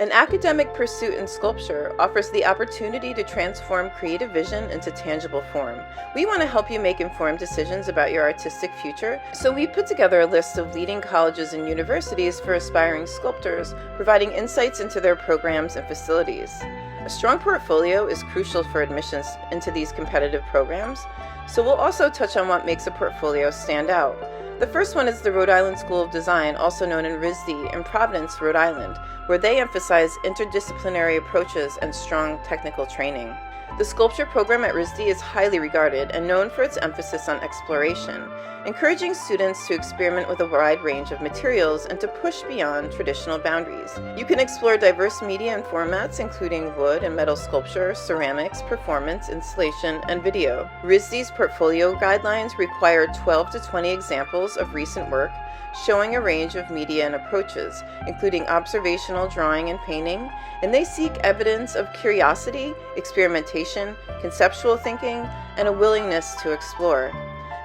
An academic pursuit in sculpture offers the opportunity to transform creative vision into tangible form. We want to help you make informed decisions about your artistic future, so we put together a list of leading colleges and universities for aspiring sculptors, providing insights into their programs and facilities. A strong portfolio is crucial for admissions into these competitive programs, so we'll also touch on what makes a portfolio stand out. The first one is the Rhode Island School of Design, also known in RISD, in Providence, Rhode Island, where they emphasize interdisciplinary approaches and strong technical training. The sculpture program at RISD is highly regarded and known for its emphasis on exploration, encouraging students to experiment with a wide range of materials and to push beyond traditional boundaries. You can explore diverse media and formats, including wood and metal sculpture, ceramics, performance, installation, and video. RISD's portfolio guidelines require 12 to 20 examples of recent work, showing a range of media and approaches, including observational drawing and painting, and they seek evidence of curiosity, experimentation, conceptual thinking, and a willingness to explore.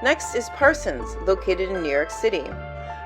Next is Parsons, located in New York City.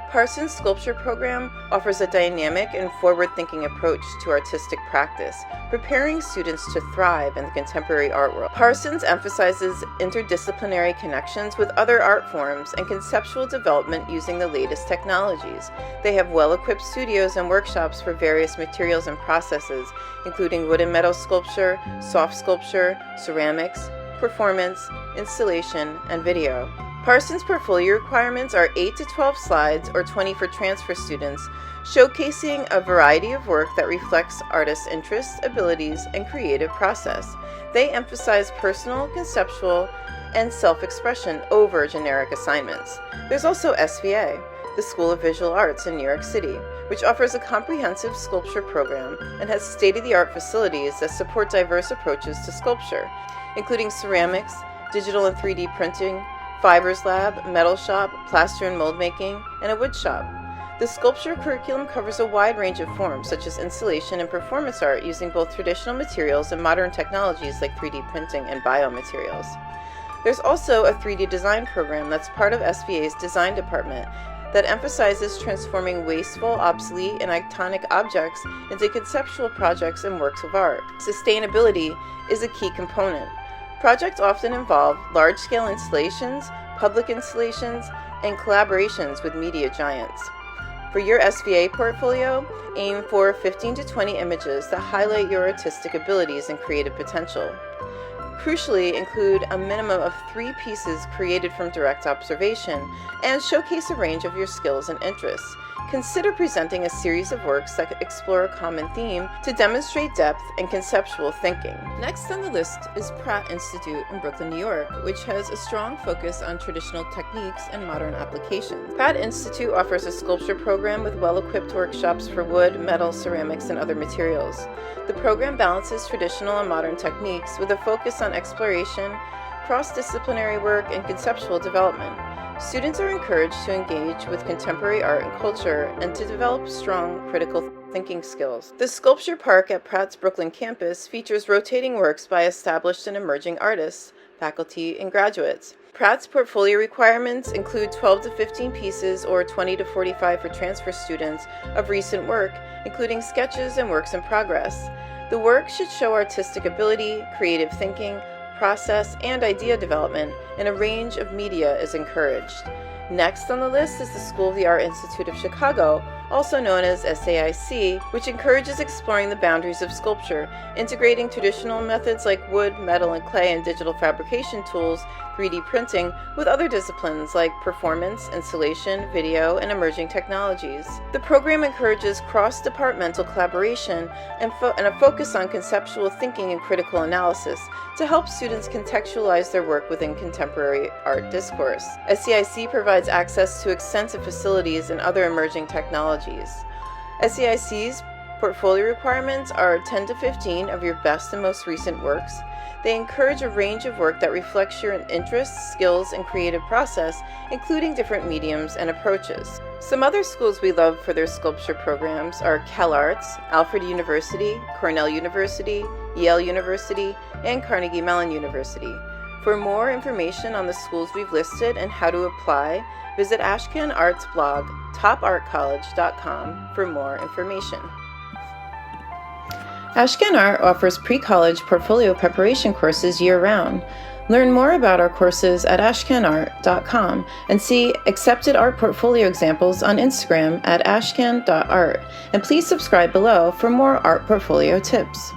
Parsons' sculpture program offers a dynamic and forward-thinking approach to artistic practice, preparing students to thrive in the contemporary art world. Parsons emphasizes interdisciplinary connections with other art forms and conceptual development using the latest technologies. They have well-equipped studios and workshops for various materials and processes, including wood and metal sculpture, soft sculpture, ceramics, performance, installation, and video. Parsons' portfolio requirements are 8 to 12 slides or 20 for transfer students, showcasing a variety of work that reflects artists' interests, abilities, and creative process. They emphasize personal, conceptual, and self-expression over generic assignments. There's also SVA, the School of Visual Arts in New York City, which offers a comprehensive sculpture program and has state-of-the-art facilities that support diverse approaches to sculpture, including ceramics, digital and 3D printing, fibers lab, metal shop, plaster and mold making, and a wood shop. The sculpture curriculum covers a wide range of forms, such as installation and performance art using both traditional materials and modern technologies like 3D printing and biomaterials. There's also a 3D design program that's part of SVA's design department that emphasizes transforming wasteful, obsolete, and iconic objects into conceptual projects and works of art. Sustainability is a key component. Projects often involve large-scale installations, public installations, and collaborations with media giants. For your SVA portfolio, aim for 15 to 20 images that highlight your artistic abilities and creative potential. Crucially, include a minimum of 3 pieces created from direct observation and showcase a range of your skills and interests. Consider presenting a series of works that explore a common theme to demonstrate depth and conceptual thinking. Next on the list is Pratt Institute in Brooklyn, New York, which has a strong focus on traditional techniques and modern applications. Pratt Institute offers a sculpture program with well-equipped workshops for wood, metal, ceramics, and other materials. The program balances traditional and modern techniques with a focus on exploration, cross-disciplinary work, and conceptual development. Students are encouraged to engage with contemporary art and culture and to develop strong critical thinking skills. The Sculpture Park at Pratt's Brooklyn campus features rotating works by established and emerging artists, faculty, and graduates. Pratt's portfolio requirements include 12 to 15 pieces or 20 to 45 for transfer students of recent work, including sketches and works in progress. The work should show artistic ability, creative thinking, process, and idea development, and a range of media is encouraged. Next on the list is the School of the Art Institute of Chicago, also known as SAIC, which encourages exploring the boundaries of sculpture, integrating traditional methods like wood, metal, and clay and digital fabrication tools, 3D printing, with other disciplines like performance, installation, video, and emerging technologies. The program encourages cross-departmental collaboration and a focus on conceptual thinking and critical analysis to help students contextualize their work within contemporary art discourse. SAIC provides access to extensive facilities and other emerging technologies. SAIC's portfolio requirements are 10 to 15 of your best and most recent works. They encourage a range of work that reflects your interests, skills, and creative process, including different mediums and approaches. Some other schools we love for their sculpture programs are CalArts, Alfred University, Cornell University, Yale University, and Carnegie Mellon University. For more information on the schools we've listed and how to apply, visit Ashcan Art's blog, topartcollege.com, for more information. Ashcan Art offers pre-college portfolio preparation courses year-round. Learn more about our courses at ashcanart.com and see accepted art portfolio examples on Instagram at ashcan.art. And please subscribe below for more art portfolio tips.